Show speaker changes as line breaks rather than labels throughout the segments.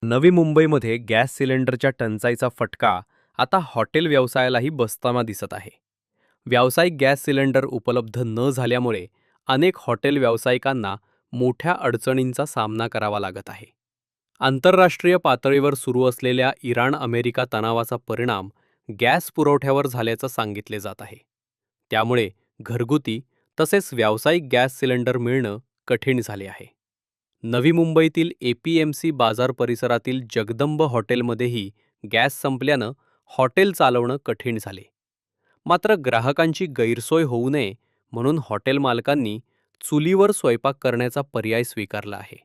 नवी मुंबईमध्ये गॅस सिलेंडरच्या टंचाईचा फटका आता हॉटेल व्यवसायालाही बसताना दिसत आहे. व्यावसायिक गॅस सिलेंडर उपलब्ध न झाल्यामुळे अनेक हॉटेल व्यावसायिकांना मोठ्या अडचणींचा सामना करावा लागत आहे. आंतरराष्ट्रीय पातळीवर सुरू असलेल्या इराण-अमेरिका तणावाचा परिणाम गॅस पुरवठ्यावर झाल्याचं सांगितले जात आहे. त्यामुळे घरगुती तसेच व्यावसायिक गॅस सिलेंडर मिळणं कठीण झाले आहे. नवी मुंबईतील APMC बाजार परिसरातील जगदंब हॉटेलमध्येही गॅस संपल्यानं हॉटेल चालवणं कठीण झाले. मात्र ग्राहकांची गैरसोय होऊ नये म्हणून हॉटेल मालकांनी चुलीवर स्वयंपाक करण्याचा पर्याय स्वीकारला आहे.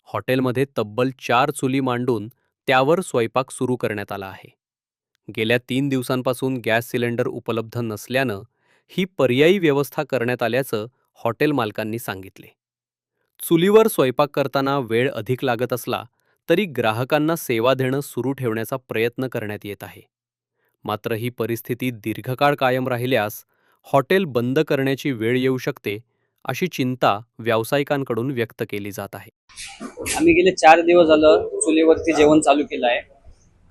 हॉटेलमध्ये तब्बल 4 चुली मांडून त्यावर स्वयंपाक सुरू करण्यात आला आहे. गेल्या 3 दिवसांपासून गॅस सिलेंडर उपलब्ध नसल्यानं ही पर्यायी व्यवस्था करण्यात आल्याचं हॉटेल मालकांनी सांगितले. चुलीवर स्वयंपाक करताना वेळ अधिक लागत असला तरी ग्राहकांना सेवा देणं सुरू ठेवण्याचा प्रयत्न करण्यात येत आहे. मात्र ही परिस्थिती दीर्घकाळ कायम राहिल्यास हॉटेल बंद करण्याची वेळ येऊ शकते, अशी चिंता व्यावसायिकांकडून व्यक्त केली जात आहे.
आम्ही गेले 4 दिवस झालं चुलीवरती जेवण चालू केलं आहे.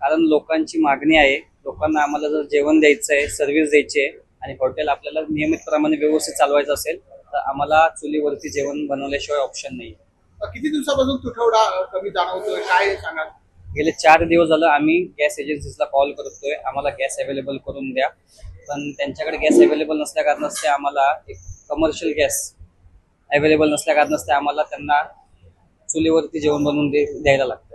कारण लोकांची मागणी आहे. लोकांना आम्हाला जर जेवण द्यायचं आहे, सर्व्हिस द्यायची आहे आणि हॉटेल आपल्याला नियमितप्रमाणे व्यवस्थित चालवायचं असेल तर आम्हाला चुलीवरती जेवण बनवल्याशिवाय ऑप्शन नाही.
किती दिवसापासून तुटवडा कमी जाणवतोय, काय सांगा?
गेले 4 दिवस झालं आम्ही गॅस एजन्सीजला कॉल करतोय, आम्हाला गॅस अवेलेबल करून द्या. पण त्यांच्याकडे गॅस अवेलेबल नसल्या कारणास ते आम्हाला एक कमर्शियल गॅस अवेलेबल नसल्या कारणास ते आम्हाला त्यांना चुलीवरती जेवण बनवून द्यायला लागतं.